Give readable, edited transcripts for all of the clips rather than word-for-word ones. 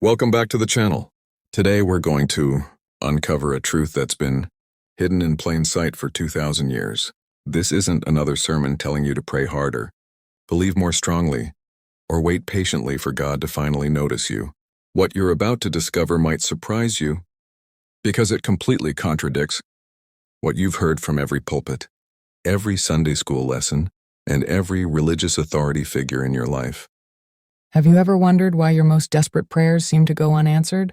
Welcome back to the channel. Today we're going to uncover a truth that's been hidden in plain sight for 2,000 years. This isn't another sermon telling you to pray harder, believe more strongly, or wait patiently for God to finally notice you. What you're about to discover might surprise you because it completely contradicts what you've heard from every pulpit, every Sunday school lesson, and every religious authority figure in your life. Have you ever wondered why your most desperate prayers seem to go unanswered?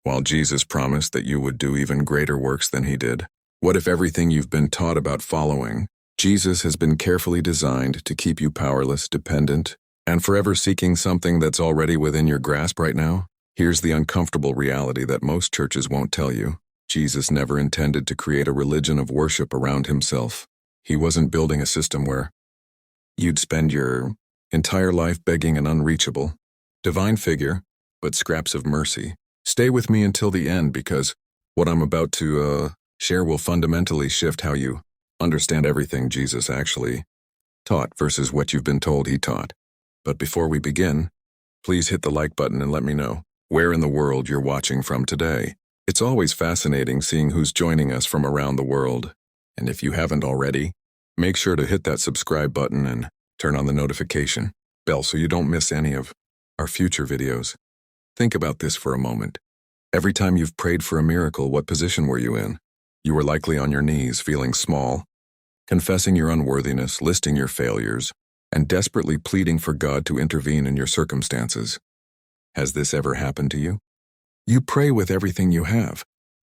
While Jesus promised that you would do even greater works than he did, what if everything you've been taught about following Jesus has been carefully designed to keep you powerless, dependent, and forever seeking something that's already within your grasp right now? Here's the uncomfortable reality that most churches won't tell you. Jesus never intended to create a religion of worship around himself. He wasn't building a system where you'd spend your entire life begging an unreachable, divine figure, but scraps of mercy. Stay with me until the end because what I'm about to share will fundamentally shift how you understand everything Jesus actually taught versus what you've been told he taught. But before we begin, please hit the like button and let me know where in the world you're watching from today. It's always fascinating seeing who's joining us from around the world. And if you haven't already, make sure to hit that subscribe button and turn on the notification bell so you don't miss any of our future videos. Think about this for a moment. Every time you've prayed for a miracle, what position were you in? You were likely on your knees, feeling small, confessing your unworthiness, listing your failures, and desperately pleading for God to intervene in your circumstances. Has this ever happened to you? You pray with everything you have,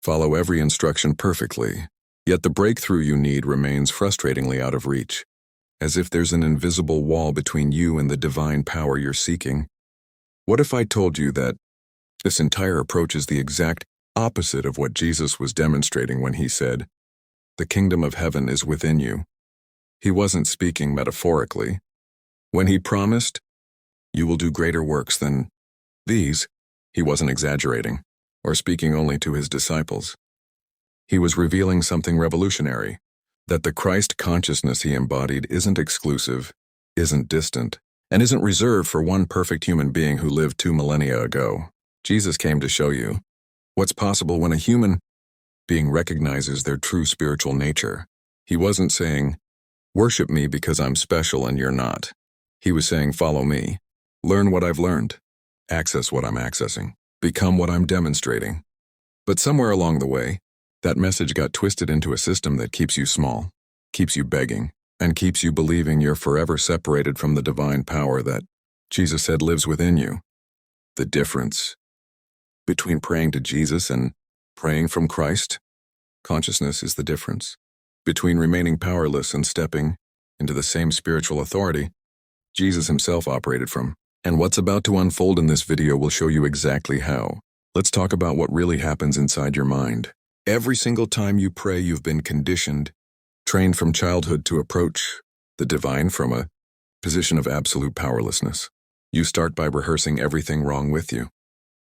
follow every instruction perfectly, yet the breakthrough you need remains frustratingly out of reach. As if there's an invisible wall between you and the divine power you're seeking. What if I told you that this entire approach is the exact opposite of what Jesus was demonstrating when he said, "The kingdom of heaven is within you"? He wasn't speaking metaphorically. When he promised, "You will do greater works than these," he wasn't exaggerating or speaking only to his disciples. He was revealing something revolutionary. That the Christ consciousness he embodied isn't exclusive, isn't distant, and isn't reserved for one perfect human being who lived 2 millennia ago. Jesus came to show you what's possible when a human being recognizes their true spiritual nature. He wasn't saying, "Worship me because I'm special and you're not." He was saying, "Follow me. Learn what I've learned. Access what I'm accessing. Become what I'm demonstrating." But somewhere along the way, that message got twisted into a system that keeps you small, keeps you begging, and keeps you believing you're forever separated from the divine power that Jesus said lives within you. The difference between praying to Jesus and praying from Christ consciousness is the difference. Between remaining powerless and stepping into the same spiritual authority Jesus himself operated from. And what's about to unfold in this video will show you exactly how. Let's talk about what really happens inside your mind. Every single time you pray, you've been conditioned, trained from childhood to approach the divine from a position of absolute powerlessness. You start by rehearsing everything wrong with you.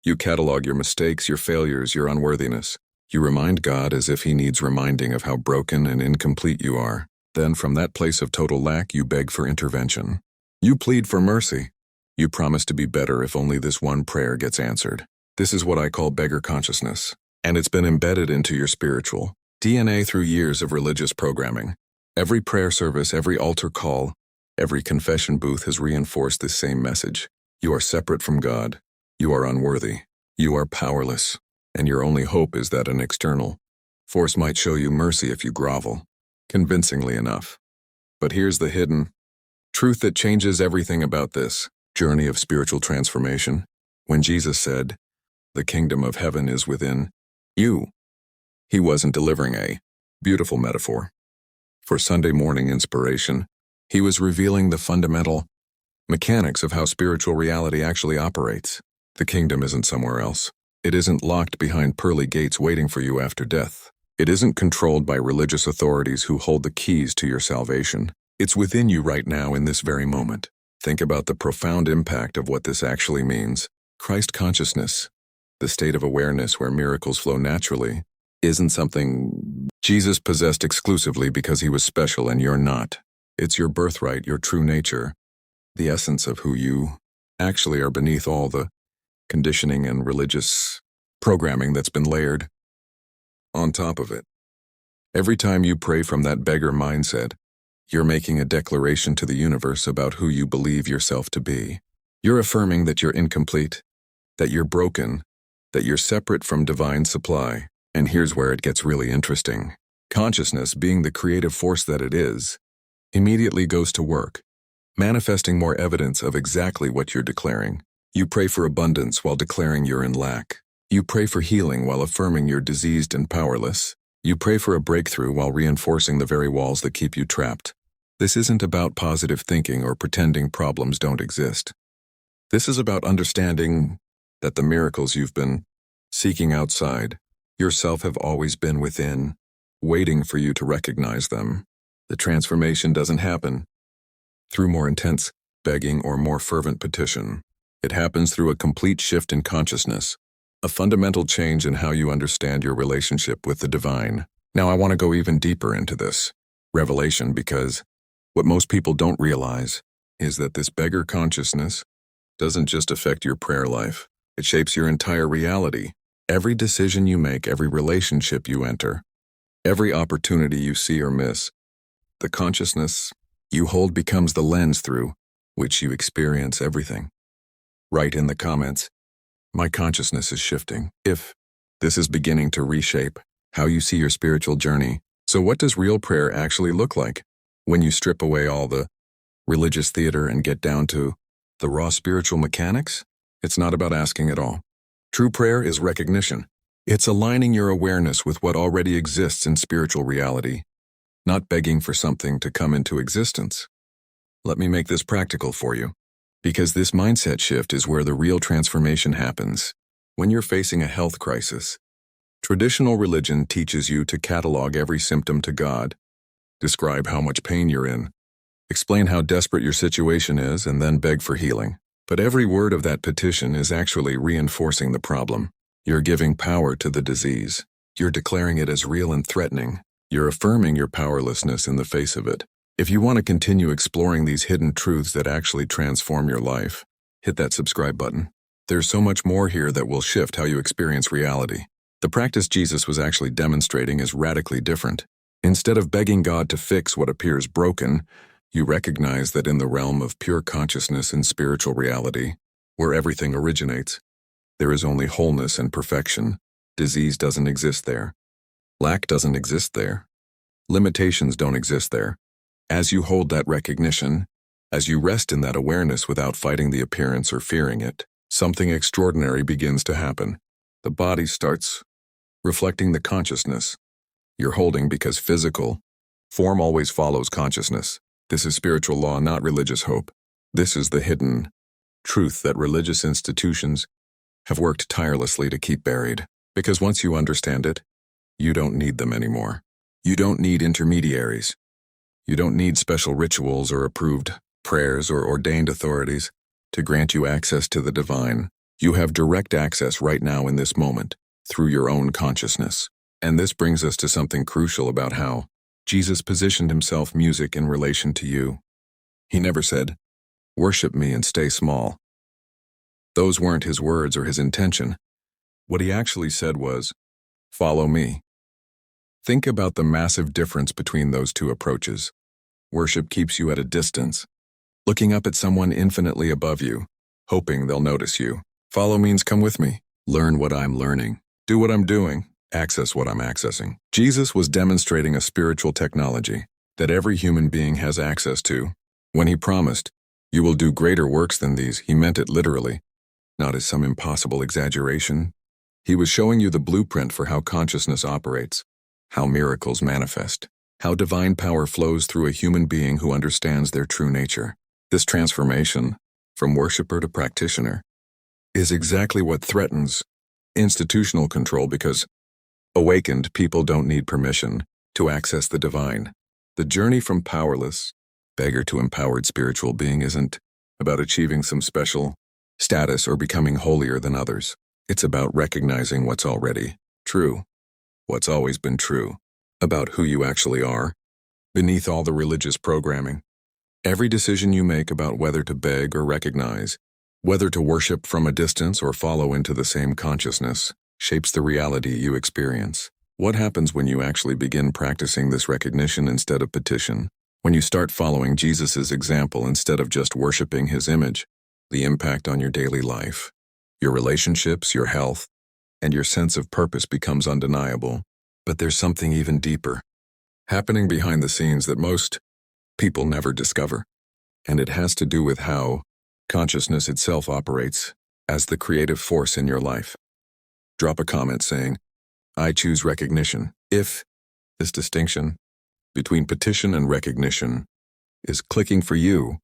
You catalog your mistakes, your failures, your unworthiness. You remind God as if he needs reminding of how broken and incomplete you are. Then from that place of total lack, you beg for intervention. You plead for mercy. You promise to be better if only this one prayer gets answered. This is what I call beggar consciousness. And it's been embedded into your spiritual DNA through years of religious programming. Every prayer service, every altar call, every confession booth has reinforced this same message. You are separate from God. You are unworthy. You are powerless. And your only hope is that an external force might show you mercy if you grovel. Convincingly enough. But here's the hidden truth that changes everything about this journey of spiritual transformation. When Jesus said, "The kingdom of heaven is within you," he wasn't delivering a beautiful metaphor for Sunday morning inspiration. He was revealing the fundamental mechanics of how spiritual reality actually operates. The kingdom isn't somewhere else. It isn't locked behind pearly gates waiting for you after death. It isn't controlled by religious authorities who hold the keys to your salvation. It's within you right now in this very moment. Think about the profound impact of what this actually means. Christ consciousness, the state of awareness where miracles flow naturally, isn't something Jesus possessed exclusively because he was special and you're not. It's your birthright, your true nature, the essence of who you actually are beneath all the conditioning and religious programming that's been layered on top of it. Every time you pray from that beggar mindset, you're making a declaration to the universe about who you believe yourself to be. You're affirming that you're incomplete, that you're broken, that you're separate from divine supply. And here's where it gets really interesting. Consciousness, being the creative force that it is, immediately goes to work, manifesting more evidence of exactly what you're declaring. You pray for abundance while declaring you're in lack. You pray for healing while affirming you're diseased and powerless. You pray for a breakthrough while reinforcing the very walls that keep you trapped. This isn't about positive thinking or pretending problems don't exist. This is about understanding that the miracles you've been seeking outside yourself have always been within, waiting for you to recognize them. The transformation doesn't happen through more intense begging or more fervent petition. It happens through a complete shift in consciousness, a fundamental change in how you understand your relationship with the divine. Now, I want to go even deeper into this revelation because what most people don't realize is that this beggar consciousness doesn't just affect your prayer life. It shapes your entire reality. Every decision you make, every relationship you enter, every opportunity you see or miss, the consciousness you hold becomes the lens through which you experience everything. Write in the comments, my consciousness is shifting. If this is beginning to reshape how you see your spiritual journey. So what does real prayer actually look like? When you strip away all the religious theater and get down to the raw spiritual mechanics, it's not about asking at all. True prayer is recognition. It's aligning your awareness with what already exists in spiritual reality, not begging for something to come into existence. Let me make this practical for you, because this mindset shift is where the real transformation happens. When you're facing a health crisis, traditional religion teaches you to catalog every symptom to God, describe how much pain you're in, explain how desperate your situation is, and then beg for healing. But every word of that petition is actually reinforcing the problem. You're giving power to the disease. You're declaring it as real and threatening. You're affirming your powerlessness in the face of it. If you want to continue exploring these hidden truths that actually transform your life, hit that subscribe button. There's so much more here that will shift how you experience reality. The practice Jesus was actually demonstrating is radically different. Instead of begging God to fix what appears broken, you recognize that in the realm of pure consciousness and spiritual reality, where everything originates, there is only wholeness and perfection. Disease doesn't exist there. Lack doesn't exist there. Limitations don't exist there. As you hold that recognition, as you rest in that awareness without fighting the appearance or fearing it, something extraordinary begins to happen. The body starts reflecting the consciousness you're holding because physical form always follows consciousness. This is spiritual law, not religious hope. This is the hidden truth that religious institutions have worked tirelessly to keep buried. Because once you understand it, you don't need them anymore. You don't need intermediaries. You don't need special rituals or approved prayers or ordained authorities to grant you access to the divine. You have direct access right now in this moment through your own consciousness. And this brings us to something crucial about how Jesus positioned himself music in relation to you. He never said, worship me and stay small. Those weren't his words or his intention. What he actually said was, follow me. Think about the massive difference between those two approaches. Worship keeps you at a distance, looking up at someone infinitely above you, hoping they'll notice you. Follow means come with me, learn what I'm learning, do what I'm doing, access what I'm accessing. Jesus was demonstrating a spiritual technology that every human being has access to. When he promised, you will do greater works than these, he meant it literally, not as some impossible exaggeration. He was showing you the blueprint for how consciousness operates, how miracles manifest, how divine power flows through a human being who understands their true nature. This transformation, from worshiper to practitioner, is exactly what threatens institutional control because awakened people don't need permission to access the divine. The journey from powerless beggar to empowered spiritual being isn't about achieving some special status or becoming holier than others. It's about recognizing what's already true, what's always been true, about who you actually are, beneath all the religious programming. Every decision you make about whether to beg or recognize Whether to worship from a distance or follow into the same consciousness shapes the reality you experience. What happens when you actually begin practicing this recognition instead of petition? When you start following Jesus' example instead of just worshiping his image, the impact on your daily life, your relationships, your health, and your sense of purpose becomes undeniable. But there's something even deeper happening behind the scenes that most people never discover. And it has to do with how consciousness itself operates as the creative force in your life. Drop a comment saying, "I choose recognition." If this distinction between petition and recognition is clicking for you,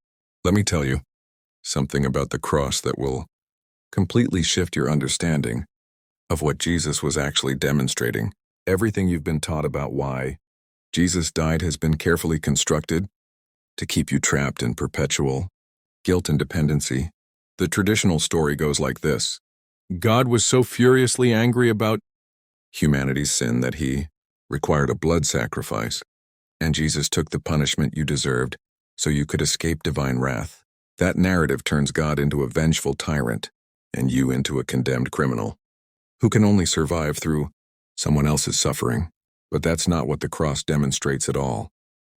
let me tell you something about the cross that will completely shift your understanding of what Jesus was actually demonstrating. Everything you've been taught about why Jesus died has been carefully constructed to keep you trapped in perpetual guilt and dependency. The traditional story goes like this. God was so furiously angry about humanity's sin that he required a blood sacrifice, and Jesus took the punishment you deserved so you could escape divine wrath. That narrative turns God into a vengeful tyrant and you into a condemned criminal who can only survive through someone else's suffering. But that's not what the cross demonstrates at all.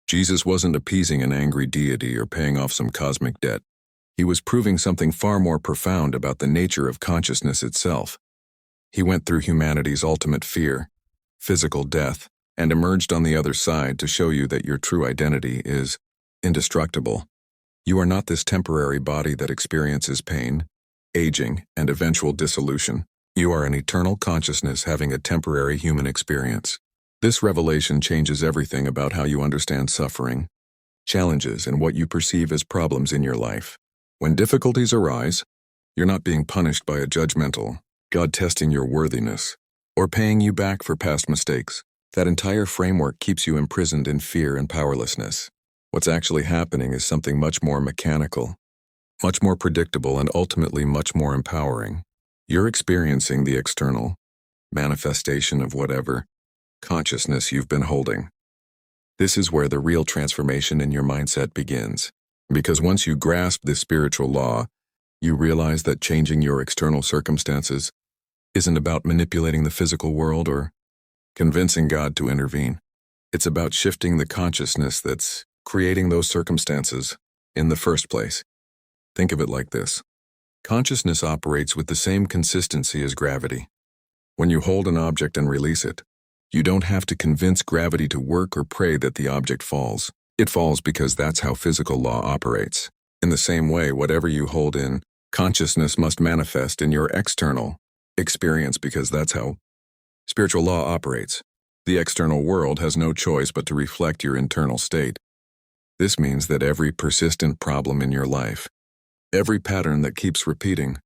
Jesus wasn't appeasing an angry deity or paying off some cosmic debt. He was proving something far more profound about the nature of consciousness itself. He went through humanity's ultimate fear, physical death, and emerged on the other side to show you that your true identity is indestructible. You are not this temporary body that experiences pain, aging, and eventual dissolution. You are an eternal consciousness having a temporary human experience. This revelation changes everything about how you understand suffering, challenges, and what you perceive as problems in your life. When difficulties arise, you're not being punished by a judgmental God testing your worthiness or paying you back for past mistakes. That entire framework keeps you imprisoned in fear and powerlessness. What's actually happening is something much more mechanical, much more predictable, and ultimately much more empowering. You're experiencing the external manifestation of whatever consciousness you've been holding. This is where the real transformation in your mindset begins. Because once you grasp this spiritual law, you realize that changing your external circumstances isn't about manipulating the physical world or convincing God to intervene. It's about shifting the consciousness that's creating those circumstances in the first place. Think of it like this. Consciousness operates with the same consistency as gravity. When you hold an object and release it, you don't have to convince gravity to work or pray that the object falls. It falls because that's how physical law operates. In the same way, whatever you hold in consciousness must manifest in your external experience because that's how spiritual law operates. The external world has no choice but to reflect your internal state. This means that every persistent problem in your life, every pattern that keeps repeating,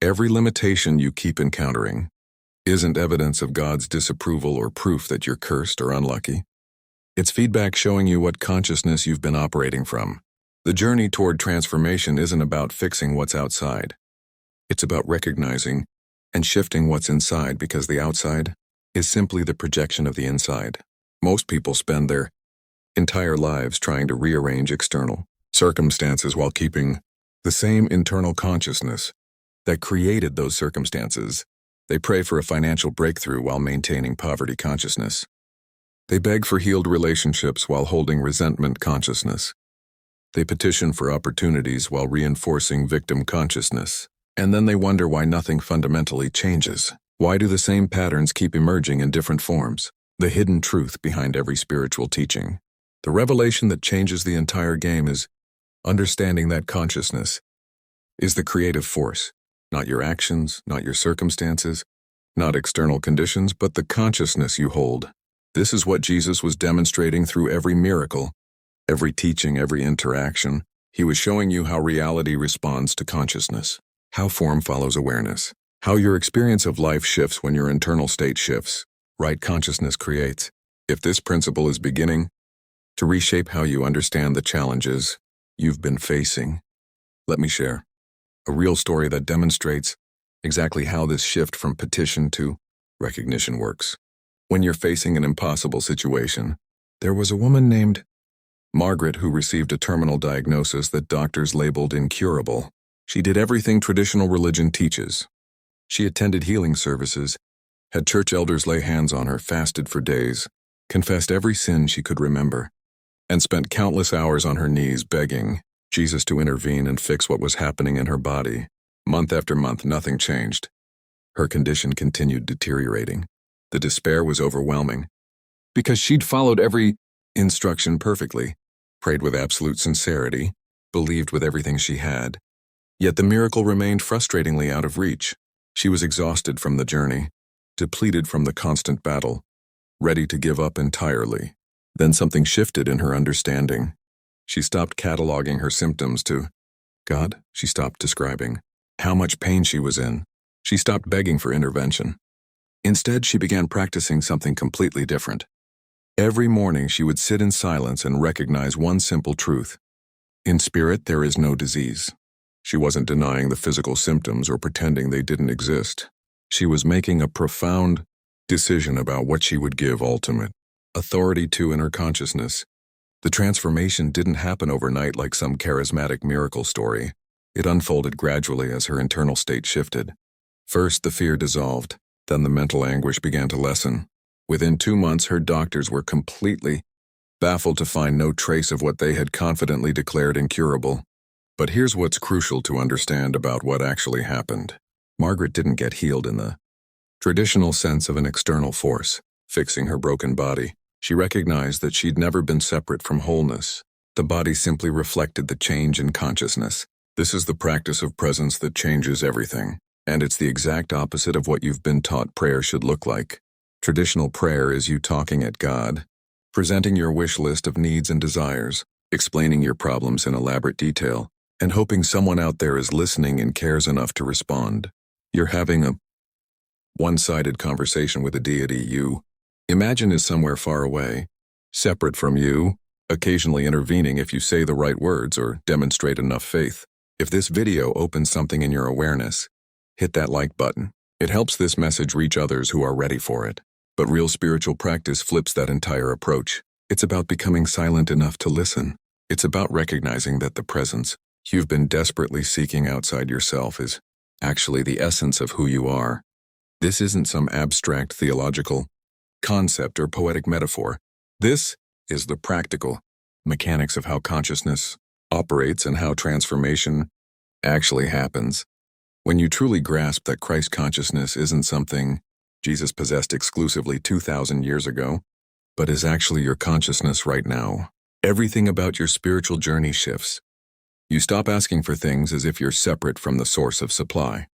every limitation you keep encountering, isn't evidence of God's disapproval or proof that you're cursed or unlucky. It's feedback showing you what consciousness you've been operating from. The journey toward transformation isn't about fixing what's outside. It's about recognizing and shifting what's inside because the outside is simply the projection of the inside. Most people spend their entire lives trying to rearrange external circumstances while keeping the same internal consciousness that created those circumstances. They pray for a financial breakthrough while maintaining poverty consciousness. They beg for healed relationships while holding resentment consciousness. They petition for opportunities while reinforcing victim consciousness. And then they wonder why nothing fundamentally changes. Why do the same patterns keep emerging in different forms? The hidden truth behind every spiritual teaching, the revelation that changes the entire game, is understanding that consciousness is the creative force, not your actions, not your circumstances, not external conditions, but the consciousness you hold. This is what Jesus was demonstrating through every miracle, every teaching, every interaction. He was showing you how reality responds to consciousness, how form follows awareness, how your experience of life shifts when your internal state shifts. Right consciousness creates. If this principle is beginning to reshape how you understand the challenges you've been facing, let me share a real story that demonstrates exactly how this shift from petition to recognition works. When you're facing an impossible situation, there was a woman named Margaret who received a terminal diagnosis that doctors labeled incurable. She did everything traditional religion teaches. She attended healing services, had church elders lay hands on her, fasted for days, confessed every sin she could remember, and spent countless hours on her knees begging Jesus to intervene and fix what was happening in her body. Month after month, nothing changed. Her condition continued deteriorating. The despair was overwhelming. Because she'd followed every instruction perfectly, prayed with absolute sincerity, believed with everything she had. Yet the miracle remained frustratingly out of reach. She was exhausted from the journey, depleted from the constant battle, ready to give up entirely. Then something shifted in her understanding. She stopped cataloging her symptoms to God. She stopped describing how much pain she was in. She stopped begging for intervention. Instead, she began practicing something completely different. Every morning, she would sit in silence and recognize one simple truth. In spirit, there is no disease. She wasn't denying the physical symptoms or pretending they didn't exist. She was making a profound decision about what she would give ultimate authority to in her consciousness. The transformation didn't happen overnight like some charismatic miracle story. It unfolded gradually as her internal state shifted. First, the fear dissolved. Then the mental anguish began to lessen. Within 2 months, her doctors were completely baffled to find no trace of what they had confidently declared incurable. But here's what's crucial to understand about what actually happened. Margaret didn't get healed in the traditional sense of an external force, fixing her broken body. She recognized that she'd never been separate from wholeness. The body simply reflected the change in consciousness. This is the practice of presence that changes everything. And it's the exact opposite of what you've been taught prayer should look like. Traditional prayer is you talking at God, presenting your wish list of needs and desires, explaining your problems in elaborate detail, and hoping someone out there is listening and cares enough to respond. You're having a one-sided conversation with a deity you imagine is somewhere far away, separate from you, occasionally intervening if you say the right words or demonstrate enough faith. If this video opens something in your awareness, hit that like button. It helps this message reach others who are ready for it. But real spiritual practice flips that entire approach. It's about becoming silent enough to listen. It's about recognizing that the presence you've been desperately seeking outside yourself is actually the essence of who you are. This isn't some abstract theological concept or poetic metaphor. This is the practical mechanics of how consciousness operates and how transformation actually happens. When you truly grasp that Christ consciousness isn't something Jesus possessed exclusively 2,000 years ago, but is actually your consciousness right now, everything about your spiritual journey shifts. You stop asking for things as if you're separate from the source of supply.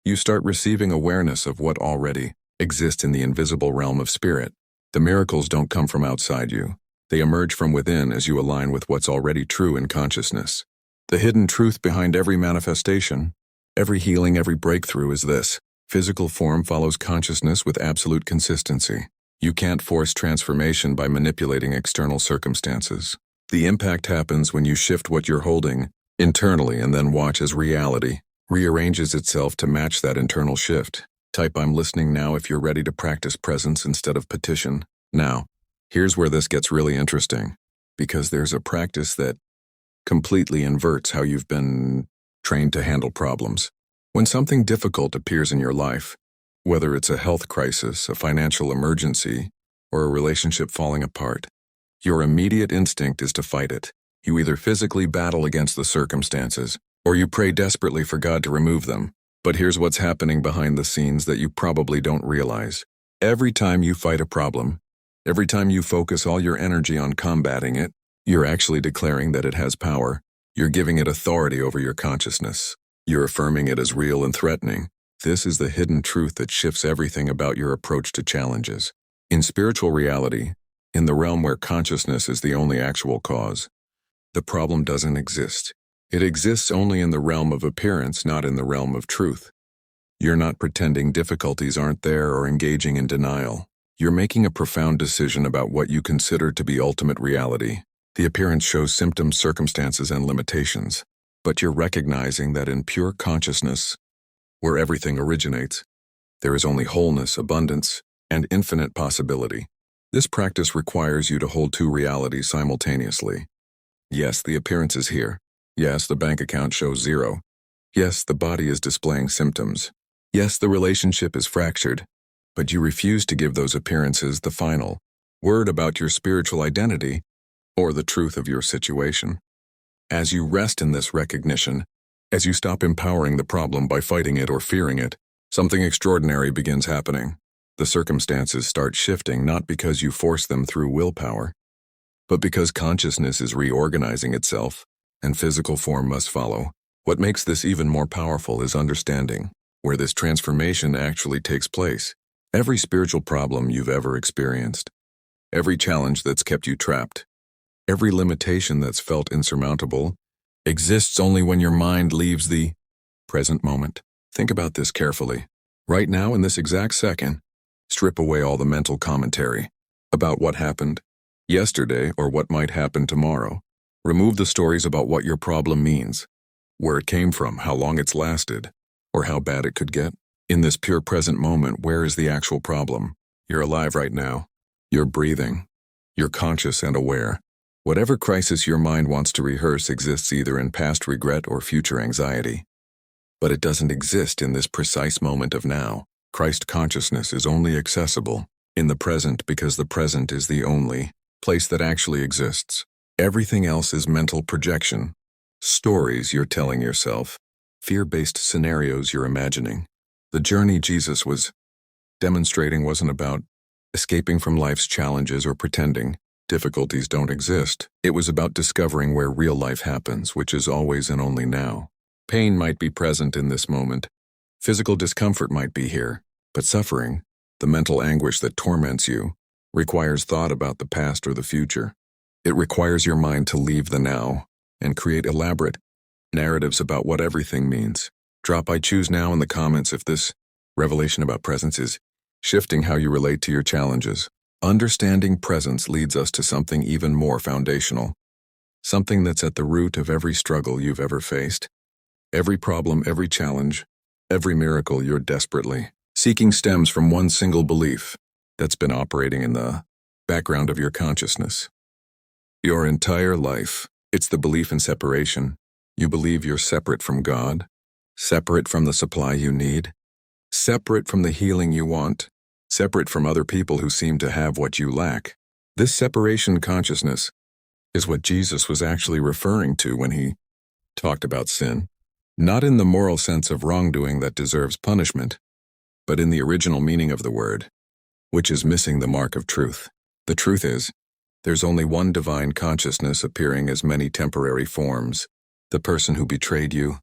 You start receiving awareness of what already exists in the invisible realm of spirit. The miracles don't come from outside you. They emerge from within as you align with what's already true in consciousness. The hidden truth behind every manifestation, every healing, every breakthrough is this: physical form follows consciousness with absolute consistency. You can't force transformation by manipulating external circumstances. The impact happens when you shift what you're holding internally and then watch as reality rearranges itself to match that internal shift. Type "I'm listening" now if you're ready to practice presence instead of petition. Now, here's where this gets really interesting, because there's a practice that completely inverts how you've been trained to handle problems. When something difficult appears in your life, whether it's a health crisis, a financial emergency, or a relationship falling apart, your immediate instinct is to fight it. You either physically battle against the circumstances, or you pray desperately for God to remove them. But here's what's happening behind the scenes that you probably don't realize. Every time you fight a problem, every time you focus all your energy on combating it, you're actually declaring that it has power. You're giving it authority over your consciousness. You're affirming it as real and threatening. This is the hidden truth that shifts everything about your approach to challenges. In spiritual reality, in the realm where consciousness is the only actual cause, the problem doesn't exist. It exists only in the realm of appearance, not in the realm of truth. You're not pretending difficulties aren't there or engaging in denial. You're making a profound decision about what you consider to be ultimate reality. The appearance shows symptoms, circumstances, and limitations. But you're recognizing that in pure consciousness, where everything originates, there is only wholeness, abundance, and infinite possibility. This practice requires you to hold two realities simultaneously. Yes, the appearance is here. Yes, the bank account shows 0. Yes, the body is displaying symptoms. Yes, the relationship is fractured, but you refuse to give those appearances the final word about your spiritual identity or the truth of your situation. As you rest in this recognition, as you stop empowering the problem by fighting it or fearing it, something extraordinary begins happening. The circumstances start shifting not because you force them through willpower, but because consciousness is reorganizing itself, and physical form must follow. What makes this even more powerful is understanding where this transformation actually takes place. Every spiritual problem you've ever experienced, every challenge that's kept you trapped, every limitation that's felt insurmountable, exists only when your mind leaves the present moment. Think about this carefully. Right now, in this exact second, strip away all the mental commentary about what happened yesterday or what might happen tomorrow. Remove the stories about what your problem means, where it came from, how long it's lasted, or how bad it could get. In this pure present moment, where is the actual problem? You're alive right now. You're breathing. You're conscious and aware. Whatever crisis your mind wants to rehearse exists either in past regret or future anxiety. But it doesn't exist in this precise moment of now. Christ consciousness is only accessible in the present because the present is the only place that actually exists. Everything else is mental projection, stories you're telling yourself, fear-based scenarios you're imagining. The journey Jesus was demonstrating wasn't about escaping from life's challenges or pretending difficulties don't exist. It was about discovering where real life happens, which is always and only now. Pain might be present in this moment. Physical discomfort might be here, but suffering, the mental anguish that torments you, requires thought about the past or the future. It requires your mind to leave the now and create elaborate narratives about what everything means. Drop "I choose now" in the comments if this revelation about presence is shifting how you relate to your challenges. Understanding presence leads us to something even more foundational, something that's at the root of every struggle you've ever faced. Every problem, every challenge, every miracle you're desperately seeking stems from one single belief that's been operating in the background of your consciousness. Your entire life, it's the belief in separation. You believe you're separate from God, separate from the supply you need, separate from the healing you want, separate from other people who seem to have what you lack. This separation consciousness is what Jesus was actually referring to when he talked about sin. Not in the moral sense of wrongdoing that deserves punishment, but in the original meaning of the word, which is missing the mark of truth. The truth is, there's only one divine consciousness appearing as many temporary forms. The person who betrayed you,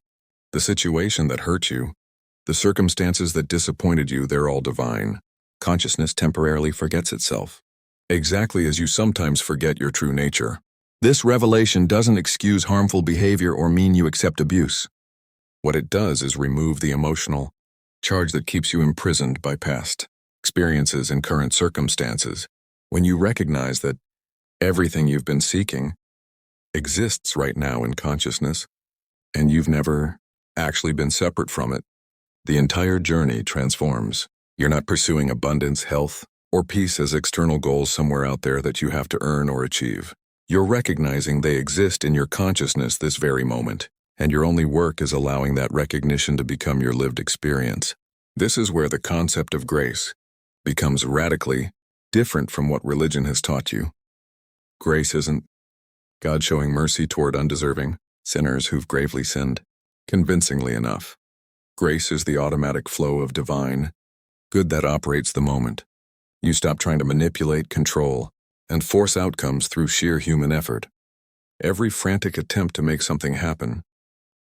the situation that hurt you, the circumstances that disappointed you, they're all divine. Consciousness temporarily forgets itself, exactly as you sometimes forget your true nature. This revelation doesn't excuse harmful behavior or mean you accept abuse. What it does is remove the emotional charge that keeps you imprisoned by past experiences and current circumstances. When you recognize that everything you've been seeking exists right now in consciousness, and you've never actually been separate from it, the entire journey transforms. You're not pursuing abundance, health, or peace as external goals somewhere out there that you have to earn or achieve. You're recognizing they exist in your consciousness this very moment, and your only work is allowing that recognition to become your lived experience. This is where the concept of grace becomes radically different from what religion has taught you. Grace isn't God showing mercy toward undeserving sinners who've gravely sinned convincingly enough. Grace is the automatic flow of divine good that operates the moment. You stop trying to manipulate, control, and force outcomes through sheer human effort. Every frantic attempt to make something happen,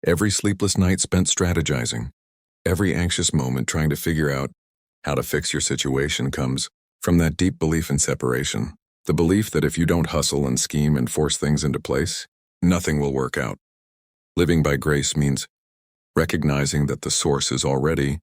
every sleepless night spent strategizing, every anxious moment trying to figure out how to fix your situation comes from that deep belief in separation. The belief that if you don't hustle and scheme and force things into place, nothing will work out. Living by grace means recognizing that the source is already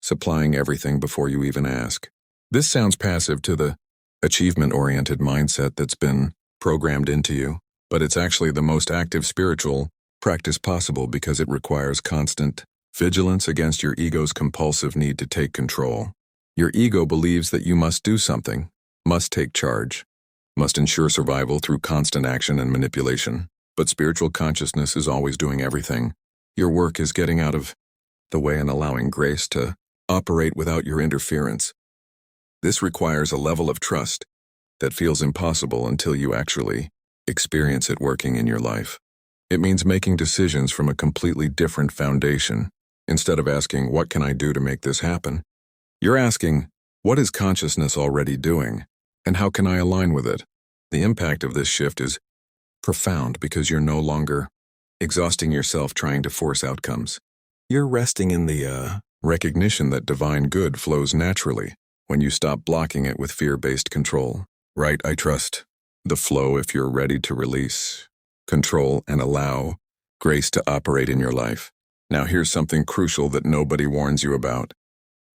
supplying everything before you even ask. This sounds passive to the achievement-oriented mindset that's been programmed into you, but it's actually the most active spiritual practice possible because it requires constant vigilance against your ego's compulsive need to take control. Your ego believes that you must do something, must take charge, must ensure survival through constant action and manipulation. But spiritual consciousness is always doing everything, Your work is getting out of the way and allowing grace to operate without your interference. This requires a level of trust that feels impossible until you actually experience it working in your life. It means making decisions from a completely different foundation. Instead of asking, what can I do to make this happen? You're asking, what is consciousness already doing, and how can I align with it? The impact of this shift is profound because you're no longer exhausting yourself trying to force outcomes. You're resting in the recognition that divine good flows naturally when you stop blocking it with fear-based control. Right, I trust the flow if you're ready to release, control, and allow grace to operate in your life. Now here's something crucial that nobody warns you about,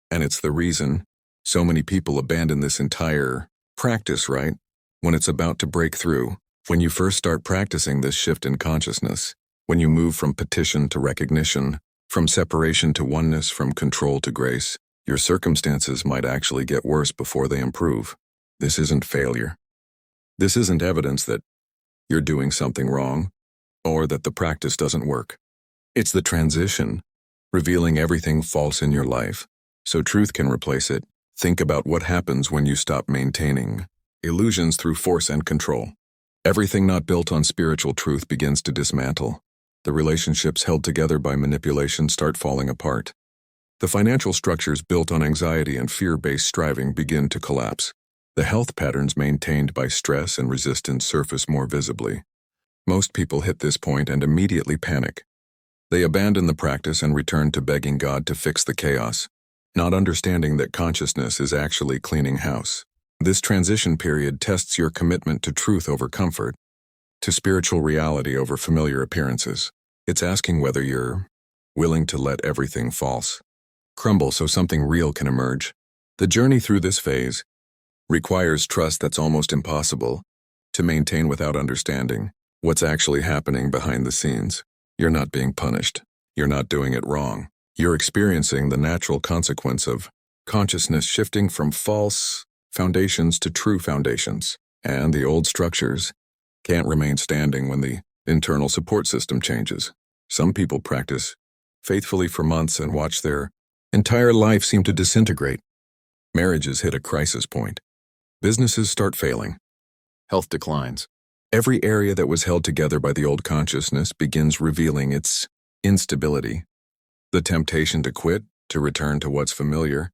and it's the reason so many people abandon this entire practice, right? When it's about to break through, when you first start practicing this shift in consciousness, when you move from petition to recognition, from separation to oneness, from control to grace, your circumstances might actually get worse before they improve. This isn't failure. This isn't evidence that you're doing something wrong or that the practice doesn't work. It's the transition, revealing everything false in your life so truth can replace it. Think about what happens when you stop maintaining illusions through force and control. Everything not built on spiritual truth begins to dismantle. The relationships held together by manipulation start falling apart. The financial structures built on anxiety and fear-based striving begin to collapse. The health patterns maintained by stress and resistance surface more visibly. Most people hit this point and immediately panic. They abandon the practice and return to begging God to fix the chaos, not understanding that consciousness is actually cleaning house. This transition period tests your commitment to truth over comfort, to spiritual reality over familiar appearances. It's asking whether you're willing to let everything false crumble so something real can emerge. The journey through this phase requires trust that's almost impossible to maintain without understanding what's actually happening behind the scenes. You're not being punished. You're not doing it wrong. You're experiencing the natural consequence of consciousness shifting from false foundations to true foundations, and the old structures can't remain standing when the internal support system changes. Some people practice faithfully for months and watch their entire life seem to disintegrate. Marriages hit a crisis point. Businesses start failing. Health declines. Every area that was held together by the old consciousness begins revealing its instability. The temptation to quit, to return to what's familiar,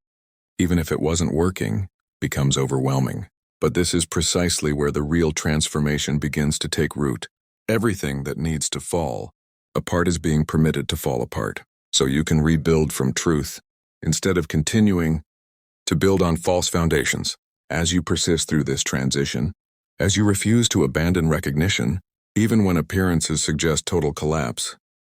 even if it wasn't working, becomes overwhelming. But this is precisely where the real transformation begins to take root. Everything that needs to fall apart is being permitted to fall apart, so you can rebuild from truth instead of continuing to build on false foundations. As you persist through this transition, as you refuse to abandon recognition, even when appearances suggest total collapse,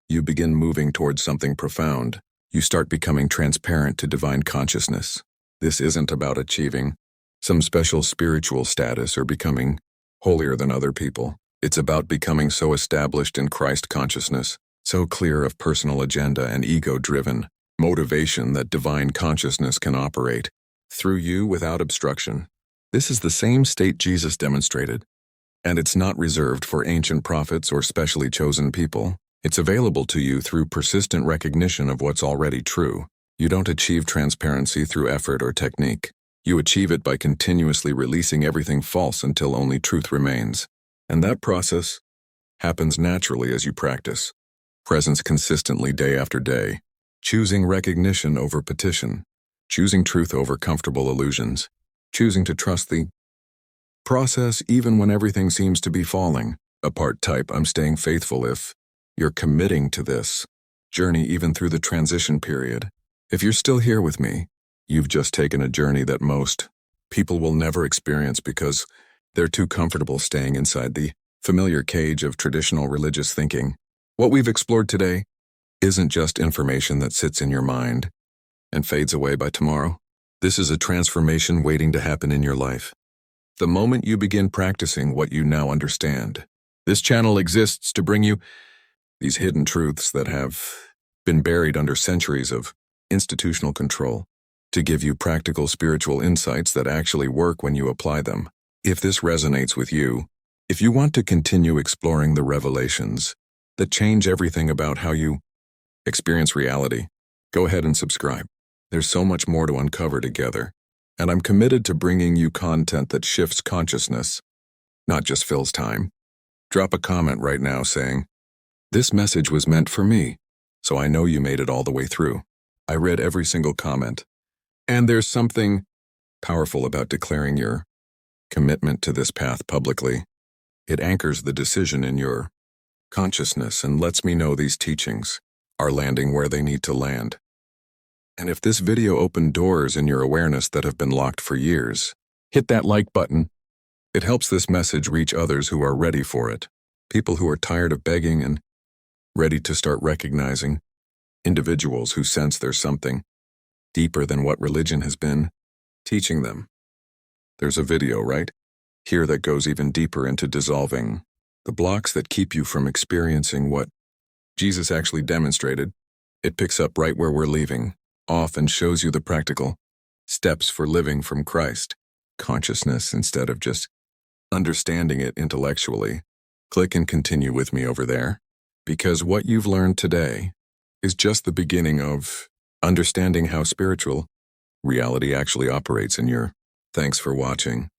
you begin moving towards something profound. You start becoming transparent to divine consciousness. This isn't about achieving some special spiritual status or becoming holier than other people. It's about becoming so established in Christ consciousness, so clear of personal agenda and ego-driven motivation that divine consciousness can operate through you without obstruction. This is the same state Jesus demonstrated, and it's not reserved for ancient prophets or specially chosen people. It's available to you through persistent recognition of what's already true. You don't achieve transparency through effort or technique. You achieve it by continuously releasing everything false until only truth remains. And that process happens naturally as you practice presence consistently day after day, choosing recognition over petition, choosing truth over comfortable illusions, choosing to trust the process even when everything seems to be falling apart. Type, I'm staying faithful if you're committing to this journey even through the transition period. If you're still here with me, you've just taken a journey that most people will never experience because they're too comfortable staying inside the familiar cage of traditional religious thinking. What we've explored today isn't just information that sits in your mind and fades away by tomorrow. This is a transformation waiting to happen in your life. The moment you begin practicing what you now understand, this channel exists to bring you these hidden truths that have been buried under centuries of institutional control, to give you practical spiritual insights that actually work when you apply them. If this resonates with you, if you want to continue exploring the revelations that change everything about how you experience reality. Go ahead and subscribe. There's so much more to uncover together, and I'm committed to bringing you content that shifts consciousness, not just fills time. Drop a comment right now saying, "This message was meant for me," so I know you made it all the way through. I read every single comment. And there's something powerful about declaring your commitment to this path publicly. It anchors the decision in your consciousness and lets me know these teachings are landing where they need to land. And if this video opened doors in your awareness that have been locked for years, hit that like button. It helps this message reach others who are ready for it, people who are tired of begging and ready to start recognizing, individuals who sense there's something deeper than what religion has been teaching them. There's a video right here that goes even deeper into dissolving the blocks that keep you from experiencing what Jesus actually demonstrated. It picks up right where we're leaving off and shows you the practical steps for living from Christ consciousness instead of just understanding it intellectually. Click and continue with me over there, because what you've learned today is just the beginning of understanding how spiritual reality actually operates in your. Thanks for watching.